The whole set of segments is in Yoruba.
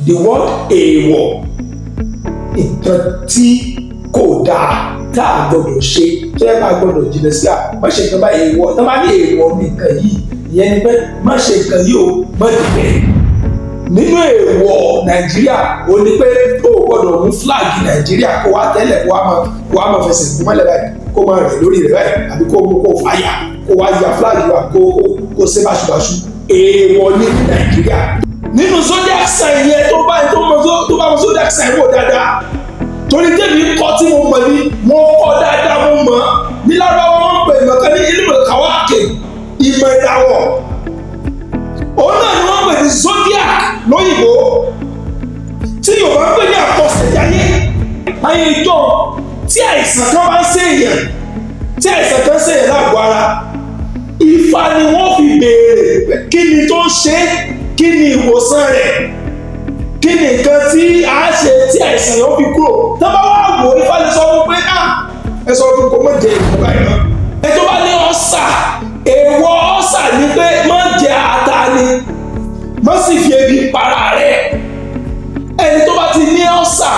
the word èèwọ̀ nǹkan tí kò dáa tá a gbọdọ̀ ṣe tó yẹ ká gbọdọ̀ jìnnà sí má ṣe nǹkan bá èèwọ̀ tó bá ní èèwọ̀ ní nǹkan yìí ìyẹn ni pé má ṣe nǹkan yìí o má dìbẹ̀. Nínú èèwọ̀ Nàìjíríà ó ní pé o gbọdọ̀ mú fúláàgì Nàìjíríà kó wá tẹ́lẹ̀ kó wá máa fẹsẹ̀ kó mọ́lẹ̀ báyìí kó máa rìn lórí rẹ̀ báyìí àbí kó mú kó fàyà kó wá ya fúláàgì wa kó ṣe báṣubàṣu èèwọ̀ ní Nàìjíríà. Nínú zodiac sign yẹn tó bá wọn zodiac sign wò dáadáa torí tèmi kọ́ tí mo mọ̀ ní mo kọ́ dáadáa mo mọ̀ ní Lárúbáwá wọn pè mọ̀kàn ní ilmu kawakib ìmọ̀ ìràwọ̀ òun náà ni wọ́n pè ní zodiac lóyìnbó tí Yorùbá ń pè ní àkọsẹ̀jáyé ayé ìjọ tí àìsàn kan bá ń ṣèyàn lágọ̀ọ́ ara Ifá ni wọ́n fi béèrè kí ni tó ń ṣe kí ni ìwòsàn rẹ̀ kí ni nǹkan tí a ṣe tí àìsàn yóò fi kúrò tó bá wà wò Ifá lè sọ fún pé ẹ sọ fún kó má jẹ ìfúnpá yìí náà ẹ tó bá ní ọ̀sà èèwọ̀ ọ̀sà ni pé má jẹ ata ni má sì fi ebi para rẹ̀ ẹni tó bá ti ní ọ̀sà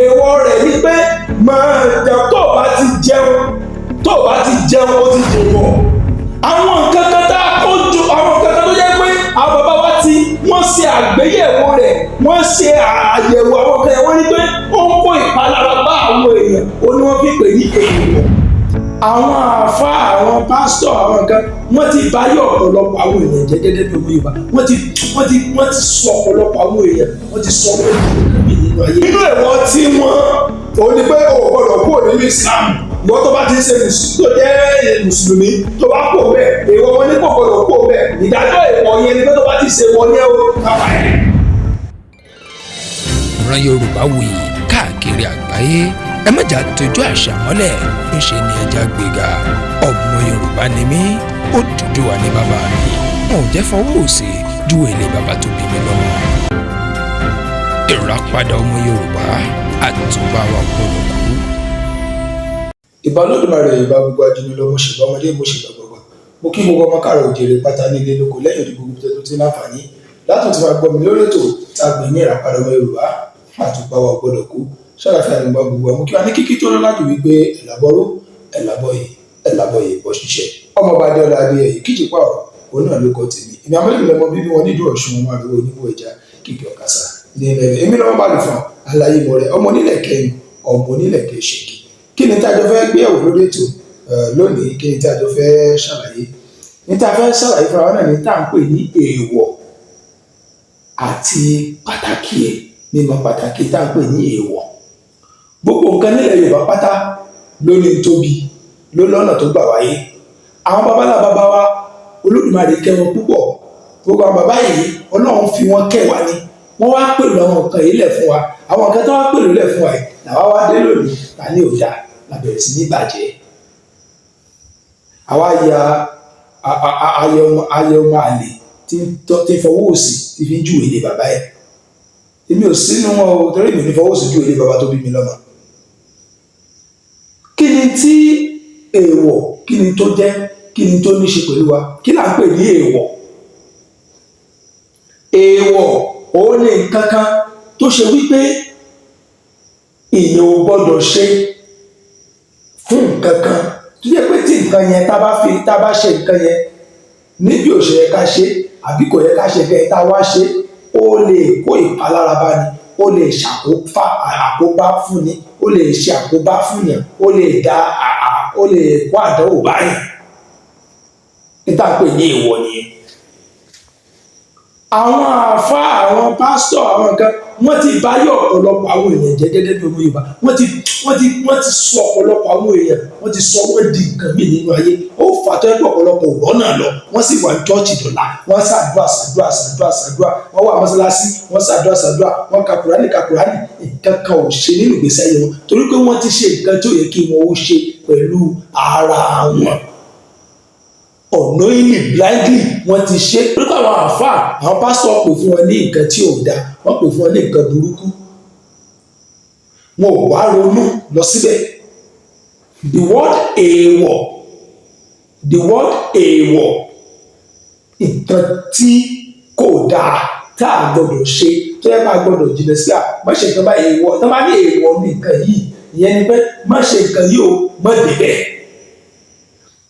èèwọ̀ rẹ̀ ni pé máa jẹ tó bá ti jẹun ó ti dèwọ̀ àwọn nǹkan kan tá a kó ju àwọn nǹkan kan tó yẹ pé àwọn bàbá wa tí wọ́n ṣe àgbéyẹ̀wò rẹ̀ wọ́n ṣe àyẹ̀wò àwọn kan yẹn wọ́n ní pé ó ń kó ìpalára bá àwọn èèyàn ó ní wọ́n fi pè ní èèwọ̀. Àwọn àáfàá àwọn pásítọ̀ àwọn nǹkan wọ́n ti báyọ̀ ọ̀pọ̀lọpọ̀ àwọn èèyàn jẹ́ gẹ́gẹ́ bí owó Yorùbá wọ́n ti sọ ọ̀pọ̀lọpọ̀ àwọn èèyàn wọ́n ti sọ wọ́n ní nínú ayé. Nínú ẹ̀wọ̀n tí wọ́n ò ní pé o gbọ́dọ̀ kúrò nínú Islam ìwọ́n tó bá ti ṣe tó jẹ́ mùsùlùmí tó bá kó bẹ́ẹ̀ èèwọ̀ wọn ní kò gbọ́dọ̀ kó bẹ́ẹ̀ ìdájọ́ èèwọ̀ yẹn ni pé tó bá ti ṣe wọlé ó kápá ẹ̀. Ìran Yorùbáwùyí káàkiri àgbáyé ẹ má jà tójú àṣà mọ́lẹ̀ ńṣe ni ẹja gbéga ọmọ Yorùbá ni mí Odùduwà ni bàbá mi wọn ò jẹ́ fọwọ́ òsì ju èlé bàbá tó bí mi lọ́wọ́. Ìràpadà ọmọ Yorùbá àtúbà wa gbọ́dọ̀ kú. Ìbà Olódùmarè ìbà gbogbo ajínlẹ̀ mo ṣèbà ọmọdé mo ṣèbà gbogbo mo kí gbogbo ọmọ káàrọ̀ òjèrè pátá nílé lóko lẹ́yìn òdìbò gbogbo tó ti láǹfààní látò tí wàá gbọ́ mi lórí ètò tá a gbé ní Ìràpadà ọmọ Yorùbá àtúbà wa gbọ́dọ̀ kú ṣàlàfíà nígbà gbogbo àmú kí wàá ní kíkí tó lọ́lá jù wípé ẹ̀làbọ́rú ẹ̀làbọ̀yè bọ́ ṣiṣẹ́ ọmọọba Adéọlá Adéyẹyè kíjì pààrọ̀ òun náà ló kọ́ tèmi èmi amúlẹ̀mí lọmọ bíbí wọn nídùú Ọ̀ṣun wọn máa lówó oníbò ẹja kíkì ọ̀kasà ní ilẹ̀ èmi lọ́wọ́ bá lù fún àlàyé mọ̀ rẹ̀ ọmọ onílẹ̀ kẹyìn ọmọ onílẹ̀ kẹsẹ̀kì kí ni tájọ fẹ́ gbé ẹ̀wò lórí ètò lónìí kí ni tájọ fẹ́ ṣàlàyé ní tá a fẹ́ ṣàlàyé fúnra wa náà ní tá à ń pè ní èèwọ̀ àti pàtàkì ẹ̀ mímọ̀ pàtàkì tá à ń pè ní èèwọ̀ gbogbo nǹkan nílẹ̀ Yorùbá pátá ló ní tóbi ló lọ́nà tó gbà wáyé àwọn bàbá wa Olódùmarè kẹ́ wọn púpọ̀ gbogbo àwọn bàbá yìí Ọlọ́run fi wọn kẹ́ wa ni wọ́n wá pèlú àwọn nǹkan yìí lẹ̀ fún wa àwọn nǹkan tó wá pèlú lẹ̀ fún wa yìí làwa wá dé lónìí ta ní òdà la bẹ̀rẹ̀ sí ní bàjẹ́ àwa ya ayẹ ọmọ àlè tí fọwọ́ òsì ti fi ń júwèé ilé bàbá ẹ̀ èmi ò sínú wọn o torí mi ò ní fọwọ́ òsì júwèé ilé bàbá tó bí mi lọ́mọ. Kí ni tí èèwọ̀ kí ni tó jẹ́ kí ni tó ní ṣe pẹ̀lú wa kí là ń pè ní èèwọ̀ òun ni nǹkan kan tó ṣe wípé èèyàn ò gbọ́dọ̀ ṣe fún nǹkan kan tó jẹ́ pé tí nǹkan yẹn tá bá ṣe nǹkan yẹn níbi ò ṣe yẹ ká ṣe àbí kò yẹ ká ṣe bẹ́ẹ̀ tá a wá ṣe ó lè kó ìpalára bá ni ó lè àkóbá fún ni ó lè ṣe àkóbá fún yàn ó lè kó àdánwò báyìí níta pé ní èèwọ̀ nìyẹn. Àwọn àáfàá àwọn pásítọ̀ àwọn nǹkan wọ́n ti báyọ̀ ọ̀pọ̀lọpọ̀ àwọn èèyàn jẹ́ gẹ́gẹ́ bí ọmọ Yorùbá wọ́n ti sọ ọ̀pọ̀lọpọ̀ àwọn èèyàn wọ́n ti sọ wọ́n di nǹkan mí nínú ayé ó fàtọ́ ẹgbẹ́ ọ̀pọ̀lọpọ̀ òrọ́ náà lọ wọ́n sì wà ní chọ́ọ̀chì dọ̀la wọ́n ṣàdúrà wọ́n wà mọ́sálásí wọ́n ṣàdúrà wọ́n ka Kùránì nǹkan kan ò ṣe nínú ìgbésí ayé wọn torí pé wọ́n ti ṣe nǹkan tí ó yẹ kí wọ́n ó ṣe pẹ̀lú ara wọn unknowingly blindly wọ́n ti ṣe pé àwọn àáfàá àwọn pásítọ̀ pè fún wọn ní nǹkan tí ò dáa wọ́n pè fún wọn ní nǹkan burúkú wọn ò wá ronú lọ síbẹ̀. The word èèwọ̀ nǹkan tí kò dáa tá a gbọdọ̀ ṣe tó yẹ ká gbọ́dọ̀ jìnnà sí má ṣe nǹkan báyìí èèwọ̀ tó bá ní èèwọ̀ ní nǹkan yìí ìyẹn ni pé má ṣe nǹkan yìí o má débẹ̀.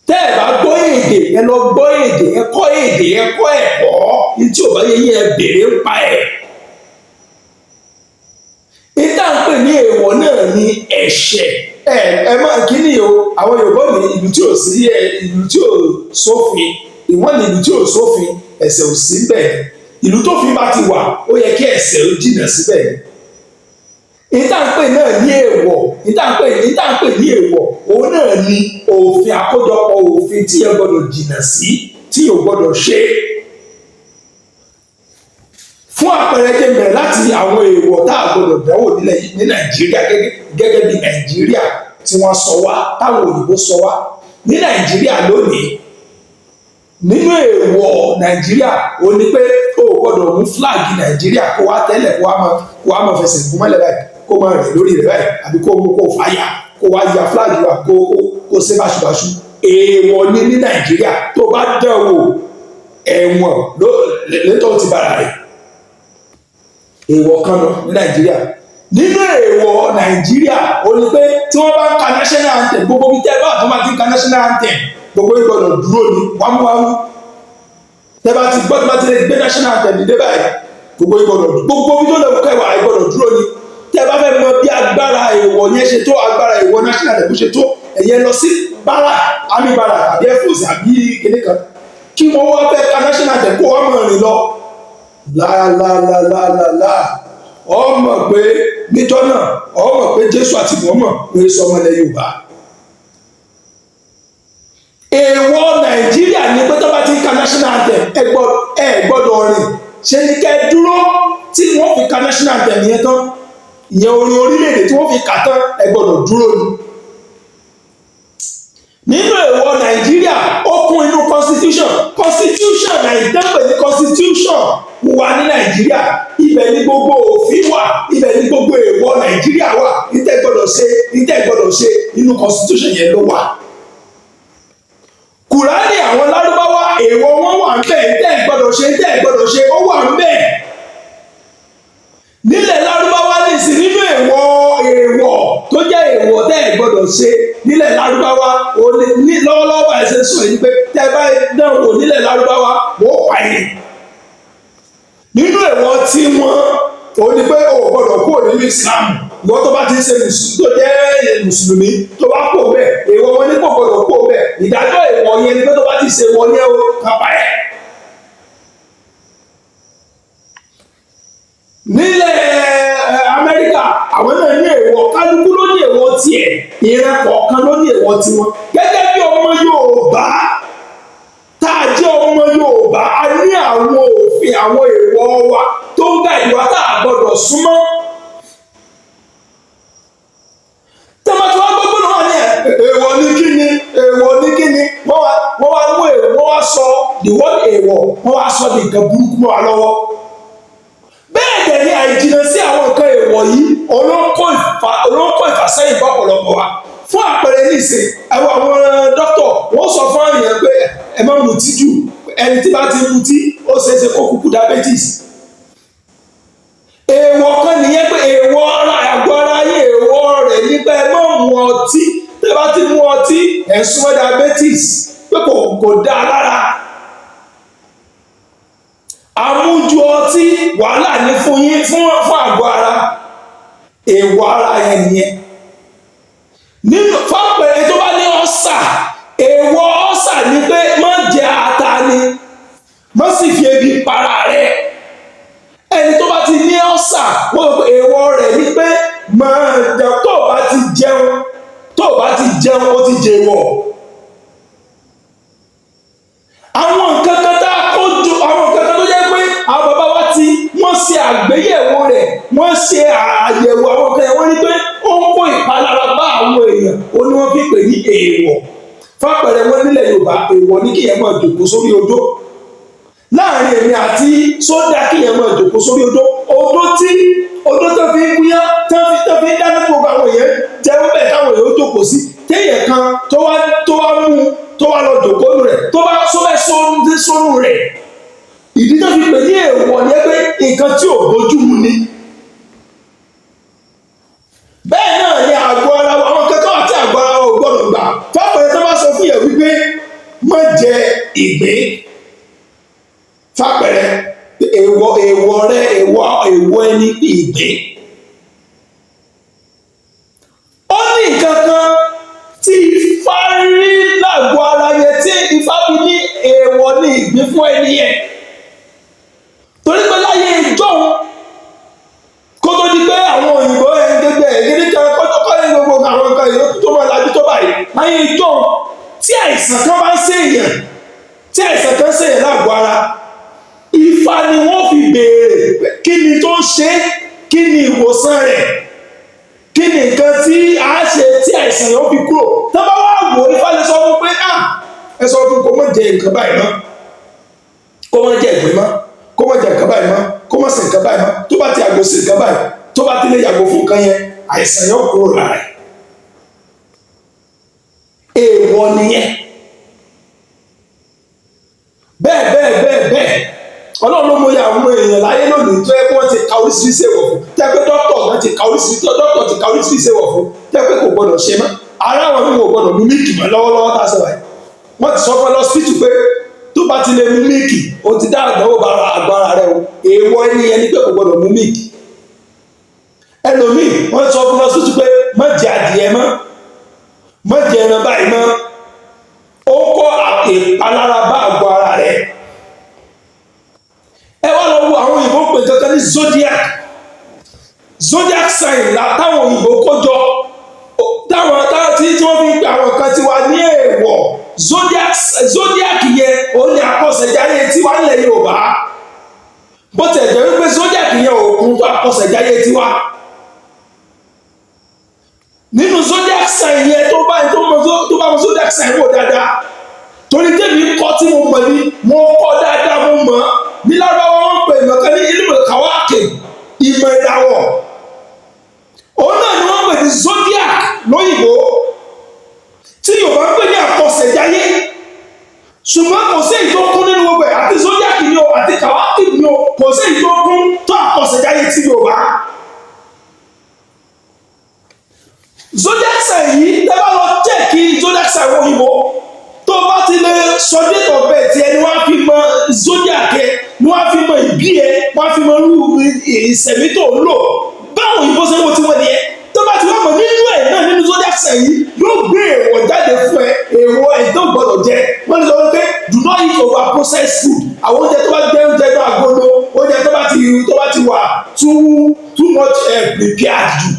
tẹ́ ẹ bá gbọ́ èdè ẹ lọ gbọ́ èdè ẹ kọ́ èdè ẹ kọ́ ẹ̀kọ́ tí ò bá yẹ yín ẹ béèrè ń pa ẹ̀. ìta ń pè ní èèwọ̀ náà ní ẹ̀ṣẹ̀ ẹ má kíní o àwọn Yorùbá ní ìlú tí ò sí ìlú tí ò sófin ìwọ́n ní ìlú tí ò sófin ẹ̀ṣẹ̀ ò sí bẹ́ẹ̀ ìlú tó fi bá ti wà ó yẹ kí ẹ̀ṣẹ̀ ó jìnnà síbẹ̀. ìtànpè náà ní èèwọ̀ ìtànpè ní èèwọ̀ òun náà ní òfin àkójọpọ̀ òfin tí ẹ gbọ́dọ̀ jìnnà sí tí ò gbọ́dọ̀ ṣe. fún àpẹẹrẹ jẹ́ bẹ̀rẹ̀ láti àwọn èèwọ̀ tá a gbọ́dọ̀ dánwò ní Nàìjíríà gẹ́gẹ́ bí Nàìjíríà tí wọ́n sọ wá táwọn òyìnbó sọ wá ní Nàìjíríà lónìí. nínú èèwọ̀ Nàìjíríà ó ní pé ó gbọ́dọ̀ mú fúláàgì Nàìjíríà kó wá tẹ́lẹ̀ kó wá máa fẹsẹ̀ gún mọ́lẹ̀ báyìí kó máa rìn lórí rẹ̀ báyìí àbí kó mú kó fàyà kó wá ya fúláàgì wa kó ṣe báṣubàṣu èèwọ̀ ní Nàìjíríà tó bá dán wò ẹ̀wọ̀n létọ́ ti bára rẹ̀ èèwọ̀ kan lọ ní Nàìjíríà. nínú èèwọ̀ Nàìjíríà ó ní pé tí wọ́n bá ń ka national anthem gbogbo bí tẹ́ bá tó máa ti ń ka national anthem gbogbo ìgbọ̀nà dúró ní wámúwámú tẹ́ bá ti gbọ́ tí wọ́n ti lè gbé national anthem dé báyìí gbogbo ìgbọ̀nà gbogbo bí tó lè mú kẹwàá ìgbọ̀nà dúró ní tẹ́ bá fẹ́ mọ bí agbára èèwọ̀ yẹn ṣe tó agbára èèwọ̀ national anthem ṣe tó ẹ̀yẹ lọ sí bára army bára àbí air force àbí kíní kan kí wọ́n wá fẹ́ ka national anthem kó wá mọ̀ rìn lọ láàláàláàláà ọmọ pé níjọ́ náà ọmọ pé Jésù àti Muhammad pé sọmọ ilẹ̀ Yorùbá. èèwọ̀ Nàìjíríà ní pé tó bá ti ń ka national anthem ẹ gbọ́dọ̀ rìn ṣe ni kẹ́ dúró tí wọ́n fi ka national anthem yẹn tán ìyẹn orin orílẹ̀-èdè tí wọ́n fi kà tán ẹ gbọ́dọ̀ dúró ni. nínú èèwọ̀ Nàìjíríà ó kún inú constitution Nàìjíríà pè ní constitution wà ní Nàìjíríà ibẹ̀ ni gbogbo òfin wà ibẹ̀ ni gbogbo èèwọ̀ Nàìjíríà wà ìtẹ́ gbọ́dọ̀ ṣe inú constitution yẹn ló wà. Kùránì àwọn Lárúbáwá èèwọ̀ wọn wà ń bẹ̀ ìtẹ́ gbọ́dọ̀ ṣe ó wà ń bẹ̀. nílẹ̀ Lárúbáwá nìsín nínú èèwọ̀ tó jẹ́ èèwọ̀ tẹ́ ẹ̀ gbọ́dọ̀ ṣe nílẹ̀ Lárúbáwá lọ́wọ́lọ́wọ́ ẹ̀sẹ̀ sọ yìí pé tẹ́ bá dán wò nílẹ̀ Lárúbáwá wọ́n pa yìí. nínú èèwọ̀ tí wọ́n ò ní pé o gbọ́dọ̀ kúrò nínú Islam ìwọ́n tó bá ti ń ṣe tó jẹ́ mùsùlùmí tó bá kó bẹ́ẹ̀ èèwọ̀ wọn ní kò gbọ́dọ̀ kó bẹ́ẹ̀ ìdájọ́ èèwọ̀ yẹn ni pé tó bá ti ṣe wọ́n yẹn o kápá ẹ̀. nílẹ̀ Amẹ́ríkà àwọn náà ní èèwọ̀ kálukú ló ní èèwọ̀ tiẹ̀ ìran kọ̀ọ̀kan ló ní èèwọ̀ tiwọn gẹ́gẹ́ bí ọmọ Yorùbá tá a jẹ́ ọmọ Yorùbá a ní àwọn òfin àwọn èèwọ̀ wa tó ń gba ìwà tá a gbọ́dọ̀ súnmọ́. tọ́mọ̀tì wọn gbogbo náà ní èèwọ̀ ní kíni wọ́n wá mú èèwọ̀ wọ́n wá sọ the word èèwọ̀ wọ́n wá sọ di nǹkan burúkú mọ́ wa lọ́wọ́. bẹ́ẹ̀ dẹ̀ ni àìjìnà sí àwọn nǹkan èèwọ̀ yìí olóńkó ìfàsẹ́yìn bá ọ̀pọ̀lọpọ̀ wa. fún àpẹẹrẹ nísìn àwọn dókítà wọ́n sọ fún àyàn pé ẹ má mutí jù ẹni tí bá ti mutí ó ṣeéṣe kó kúkú diabetes. èèwọ̀ kan nìyẹn pé èèwọ̀ àgọ́ ara yín èèwọ̀ rẹ̀ nípa ẹ má mu ọtí tẹ́ bá ti mu ọtí ẹ̀ súnmọ́ diabetes pé kò dáa lára. àmújù ọtí wàhálà ní fún yín fún àgọ́ ara èèwọ̀ ara yẹn nìyẹn. nínú fápẹ̀rẹ̀ tó bá ní ọ̀sà èèwọ̀ ọ̀sà ni pé má jẹ ata ni má sì fi ebi para rẹ̀. ẹni tó bá ti ní ọ̀sà wọ́n pe èèwọ̀ rẹ̀ ni pé máa jẹ tó bá ti jẹun ó ti jẹwọ̀. àwọn nǹkan kan tá a kó ju àwọn nǹkan kan tó jẹ́ pé àwọn bàbá wa wọ́n ṣe àgbéyẹ̀wò rẹ̀ wọ́n ṣe àyẹ̀wò àwọn nǹkan yẹn wọ́n ní pé ó ń kó ìpalára bá àwọn èèyàn ó ní wọ́n fi pè ní èèwọ̀. fápẹ̀rẹ̀ wọn nílẹ̀ Yorùbá èèwọ̀ ní kíyẹn máa jòkó sórí odó láàrin èmi àti sódà kíyẹn máa jòkó sórí odó tó fi ń gúnyán tó fi ń dáná gbogbo àwọn èèyàn jẹun bẹ́ẹ̀ táwọn èèyàn ó jòkó sí téèyàn kan tó wá lọ jòkó nù rẹ̀ tó bá sónú rẹ̀ ìdí tó fi pè ní èèwọ̀ ni pé nǹkan tí ò bójú mu ni èèwọ̀ ẹni bí ìgbín. Ó ní nǹkan kan tí Ifá rí lágbo ara yẹn tí Ifá fi ní èèwọ̀ ní ìgbín fún ẹni yẹn. Torí pé láyé ìjọ́un kó tó di pé àwọn òyìnbó ẹgbẹ́ ìgbéni kan kọ́kọ́ ní gbogbo àwọn nǹkan ìlú tó máa lajú tó báyìí láyé ìjọ́un tí àìsàn kan bá ń ṣèyàn tí àìsàn kan ṣèyàn lágbo ara, Ifá ni wọ́n fi béèrè kí ni tó ń ṣe, kí ni ìwòsàn rẹ̀, kí ni nǹkan tí a ṣe tí àìsàn yóò fi kúrò. Tó bá wà wò Ifá lè sọ fún pé ẹ sọ fún kó má jẹ nǹkan báyìí mọ́, kó má jẹ ìgbín mọ́, kó má jẹ nǹkan báyìí mọ́, kó má ṣe nǹkan báyìí mọ́. Tó bá ti yàgò sí nǹkan báyìí, tó bá ti lè yàgò fún nǹkan yẹn, àìsàn yóò kúrò lára ẹ̀. Èèwọ̀ nìyẹn. Bẹ́ẹ̀ Ọlọ́run ló mọ àwọn èèyàn láyé lónìí tó yẹ kí wọ́n ti ka oríṣiríṣi èèwọ̀ fún, tẹ́ pé dókítà náà ti ka oríṣiríṣi èèwọ̀ fún, tẹ́ pé kò gbọdọ̀ ṣe mọ́. Ara wọn ni kò gbọdọ̀ mú mílìkì mọ́ lọ́wọ́lọ́wọ́ tá a sọ wáyé. Wọ́n ti sọ fún lọ́sítù pé tó bá ti lè mú mílìkì o ti dá àdánwò bá agbára rẹ o. Èèwọ̀ ẹni yẹn ni pé kò gbọdọ̀ mú mílìkì. Ẹlòmíì wọ́n sọ fún lọ́sítù pé má jẹ adìẹ mọ́, má jẹ ẹran báyìí mọ́. Ó kọ́ ìpalára bá àgọ́ ara rẹ̀. Ẹ wá lọ wo àwọn òyìnbó pè kankan ní zodiac sign táwọn òyìnbó kó jọ táwọn tí wọ́n fi ń pè àwọn kan tiwa ní èèwọ̀. Zodiac yẹn òun ni àkọsẹ̀jáyé tiwa nílẹ̀ Yorùbá, bó tẹ̀ jẹ́ wípé zodiac yẹn òkun tó àkọsẹ̀jáyé tiwa. Nínú zodiac sign yẹn tó bá wọn zodiac sign wò dáadáa, torí tèmi kọ́ tí mo mọ̀ ní mo kọ́ dáadáa mo mọ̀ ní Lárúbáwá wọn pè nǹkan ní ilmu kawakib, ìmọ̀ ìràwọ̀. Òun náà ni wọ́n pè ní zodiac lóyìnbó, tí Yorùbá ń pè ní àkọsẹ̀jáyé. Ṣùgbọ́n kò sí èyí tó kún nínú gbogbo ẹ̀, àti zodiac ni o àti kawakib ni o, kò sí èyí tó kún tó àkọsẹ̀jáyé tí Yorùbá. Zodiac sign yìí tẹ́ bá lọ chẹ́ẹ̀kì zodiac sign òyìnbó, tó bá ti lè sọ date of birth ẹ ni wọ́n á fi mọ zodiac ẹ, ni wọ́n á fi mọ ìbí ẹ, wọ́n á fi mọ irú ìṣẹ̀mí tó ń lò. Báwo òyìnbó ṣe ń wo tiwọn nìyẹn. Tó bá ti wá mọ̀ nínú ẹ̀ náà nínú zodiac sign yìí yóò gbé èèwọ̀ jáde fún ẹ, èèwọ̀ ẹ̀ tó gbọdọ̀ jẹ. Wọ́n lè sọ pé do not eat over processed food. Àwọn oúnjẹ tó bá jẹ́ oúnjẹ náà àgolo, oúnjẹ tó bá ti wà too much prepared jù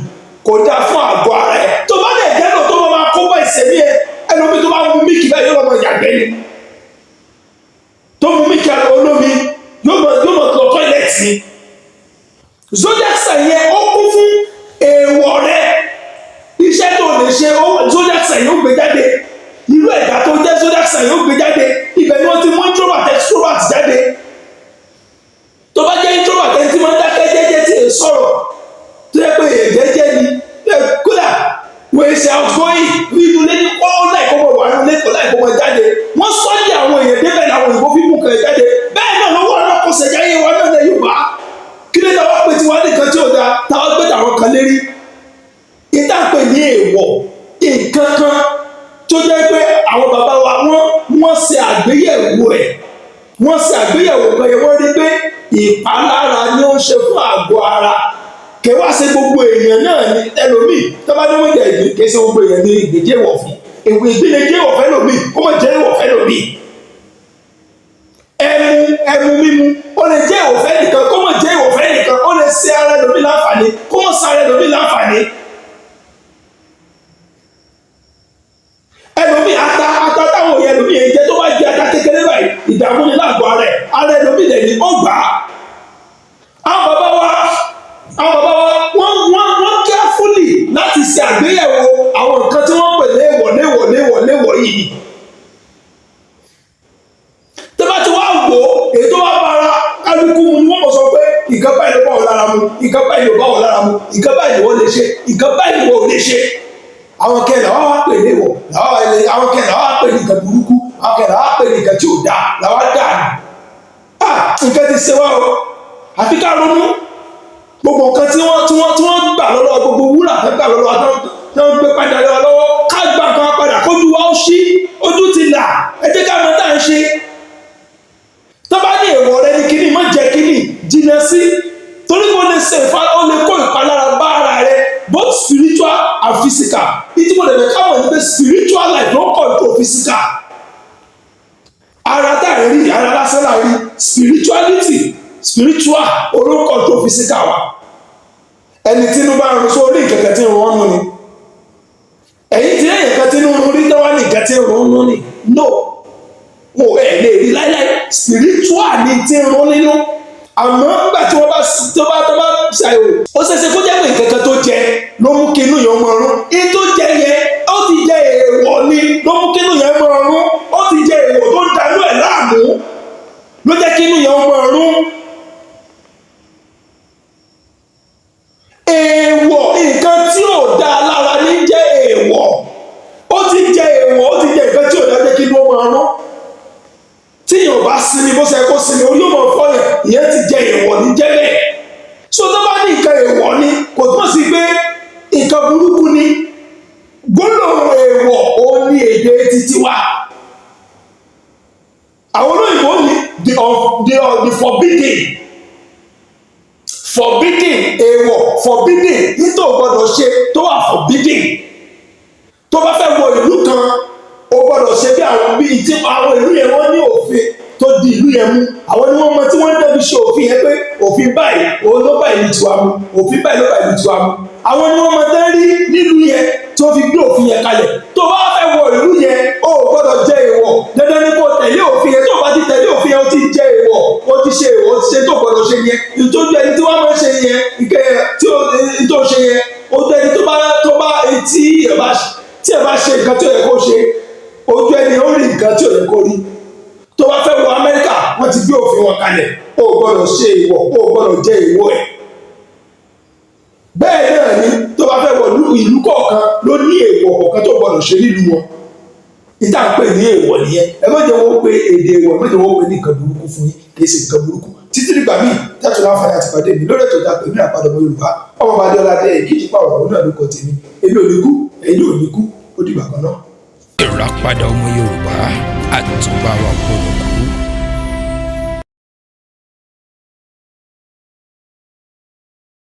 kò dáa fún àgọ́ ara ẹ̀. Tó bá dẹ̀ jẹ́ náà tó máa kó bá ìṣẹ̀mí ẹ, ẹlòmí tó bá mú mílìkì báyìí yóò lọ́mọ ìyàgbẹ́ ni. Tó mú mílìkì olómi yóò mọ̀ lọ tọ́ìlẹ̀tì ni. Zodiac sign yẹn ó kún fún èèwọ̀ rẹ. Iṣẹ́ tó lè ṣe zodiac sign yóò gbé jáde. Irú ẹ̀dá tó jẹ́ zodiac sign yóò gbé jáde. Ibẹ̀ ni wọ́n ti mú introvert extrovert jáde. Tó bá jẹ́ introvert ẹni tí wọ́n dákẹ́ jẹ́jẹ́ tí èè sọ̀rọ̀ tó yẹ pé jẹ́jẹ́ ni kódà wọ́n ṣe outgoing nínú ilé ní kọ́ láìpọ́mọ̀ wà nínú ilé kọ́ láìpọ́mọ̀ jáde. Wọ́n sọ́jà àwọn èèyàn débẹ̀ làwọn òyìnbó fi mú kan jáde. Bẹ́ẹ̀ náà lọ́wọ́ ọ̀rọ̀ kò ṣẹ̀jáyé wa náà lẹ́yìn Yorùbá. Kí ló dáwọ́ pé tiwa nìkan tí ò da táwọn gbé tàwọn kan lérí. Ìta pè ní èèwọ̀ nǹkan kan tó jẹ́ pé àwọn bàbá wa wọ́n ṣe àgbéyẹ̀wò ẹ̀. Wọ́n ṣe àgbéyẹ̀wò kan yẹn wọ́n rí pé ìpalára ni ó ń ṣe fún àgọ́ ara. Kẹwàá ṣe gbogbo èèyàn náà ní ẹlòmíì tó bá ní wọ́n jẹ ìgbín kì í ṣe gbogbo èèyàn ní ìgbèjé wọ̀ fún. Èwe ìgbín lè jẹ́ ìwọ̀fẹ́ lòmíì kó mọ̀ jẹ́ ìwọ̀fẹ́ lòmíì. Ẹmu mímu ó lè jẹ́ ìwọ̀fẹ́ nìkan kó mọ̀ jẹ́ ìwọ̀fẹ́ nìkan, ó lè ṣe ara ẹlòmíì láǹfààní kó mọ̀ ṣe ara ẹlòmíì láǹfààní. Ẹlòmíì ata táwọn èèyàn ẹlòmíì yẹn jẹ tó bá jẹ ata kékeré báyìí ìdààmú ni láàgọ́ ara ẹlòmíì lẹ̀ ní ọgbà. Àwọn bàbá wa wọ́n kẹ́fúlì láti ṣe àgbéyẹ̀wò àwọn nǹkan tí wọ́n pè léèwọ̀ yìí. Tó bá ti wá wò ó èyí tó bá bára kálukú mu ni wọ́n mọ̀ sọ pé nǹkan báyìí ló bá wọ̀ lára mu, nǹkan báyìí ló bá wọ̀ lára mu, nǹkan báyìí ló wọ́n lè ṣe, nǹkan báyìí ló wọ́n lè ṣe. Àwọn kẹ́ẹ̀ làwọn wá pè léèwọ̀, àwọn kẹ́ẹ̀ làwọn wá pè ní nǹkan burúkú, àwọn kẹ́ẹ̀ làwọn wá pè ní nǹkan tí ò dáa làwọn dà ní. Nǹkan ti ṣe wá o, àfi ká ronú. Gbogbo nǹkan tí wọ́n gbà lọ́wọ́ gbogbo wúrà tó gbà lọ́wọ́ tó ń gbé padà lọ́wọ́ ká gbà kan padà kójú wa ó ṣí, ojú ti là, ẹ jẹ́ ká mọ̀ tá à ń ṣe. Tó bá ní èèwọ̀ rẹ ní kíní má jẹ́ kíní jìnnà sí, torí mo physical. Ara tá à ń rí ara lásán là ń rí, spiritual orúkọ tó physical wa. Ẹni tí inú bá ń rún sórí ìkẹ̀kẹ́ tí ń rún ọ́nú ni. Ẹ̀yin tí ẹ̀yìn kan tí inú rún rí tọ́wọ́ ní ìkẹ́ tí ń rún ọ́nú ni. No, mo ẹ̀ lè rí láíláí, spiritual ni tí ń rún nínú. Àmọ́ nígbà tí wọ́n bá ṣàyẹ̀wò, ó ṣeéṣe kó jẹ́ pé ìkẹ̀kẹ́ tó jẹ ló mú kí inú yẹn mọ̀ ọ̀run. Ní tó jẹ yẹn ó ti jẹ èèwọ̀ ni ló mú kí inú yẹn mọ̀ ọ̀run. Ó ti jẹ èèwọ̀ tó ń danú ẹ̀ láàmú ló jẹ́ kí inú yẹn mọ̀ ọ̀run. Èèwọ̀ nǹkan tí ò dáa lára ní jẹ́ èèwọ̀. Ó ti jẹ èèwọ̀, ó ti jẹ nǹkan tí ò dáa jẹ́ kí inú mọ̀ ọ̀run. Tí yóò bá sinmi bó ṣe kó sinmi orí yóò mọ̀ fọ́ yẹn, ìyẹn ti jẹ èèwọ̀ ní jẹ́ bẹ́ẹ̀. So tó bá ní nǹkan èèwọ̀ ni kò túmọ̀ sí pé nǹkan burúkú ni. Gbólóhùn èèwọ̀ òun ni èdè títí wa. Àwọn olóyìnbó ní the forbidden èèwọ̀ forbidden nítorí o gbọ́dọ̀ ṣe tó wà forbidden. Tó bá fẹ́ wọ ìlú kan o gbọ́dọ̀ ṣe bí àwọn ìlú yẹn wọ́n ní òfin tó di ìlú yẹn mú. Àwọn ni wọ́n mọ tí wọ́n débi ṣe òfin yẹn pé òfin báyìí òun ló bá ìlú tiwa mu, òfin báyìí ló bá ìlú tiwa mu. Àwọn ni wọ́n mọ tẹ́ rí nílùú yẹn tó fi gbé òfin yẹn kalẹ̀. Tó bá fẹ́ wọ ìlú yẹn o gbọ́dọ̀ jẹ èèwọ̀, dandan ni kó tẹ̀lé òfin yẹn. Tó bá ti tẹ̀lé òfin yẹn o ti jẹ èèwọ̀, o ti ṣe èèwọ̀, o ti ṣe tó gbọ́dọ̀ ṣe yẹn. Ìtọ́jú ẹni tí wọ́n máa ń ṣe yẹn tí ó ṣe yẹn, ojú ẹni tó bá tí ẹ bá ṣe nǹkan tí ò yẹ kó ṣe, ojú ẹni ó rí nǹkan tí ò yẹ kó rí. Tó bá fẹ́ wọ Amẹ́ríkà wọ́n ti gbé òfin wọn kalẹ̀, o gbọ́dọ̀ ṣe èèwọ̀, o gbọ́dọ̀ jẹ èèwọ̀ ẹ̀. Bẹ́ẹ̀ náà ni tó bá fẹ́ wọ ìlú kọ̀ọ̀kan ló ní èèwọ̀ kọ̀ọ̀kan tó gbọ́dọ̀ ṣe nílùú wọn. Ìta ń pè ní èèwọ̀ nìyẹn. Ẹ má jẹ́ wọ́n pé èdè èèwọ̀, ẹ má jẹ́ wọ́n pé ní nǹkan burúkú fún yín, kì í ṣe nǹkan burúkú. Títí nígbà míì tẹ́tù láǹfààní àti pàdé mi lórí ètò ìdàpọ̀ èmi àpàdé ọmọ Yorùbá, ọmọ bàdé ọládé èkìtì pàwọ̀ òun náà ló kọ tèmi. Èmi ò ní kú, ẹ̀yin ò ní kú, ó dìgbà kan náà. Ìràpadà ọmọ Yorùbá, àtúbà wa polongo.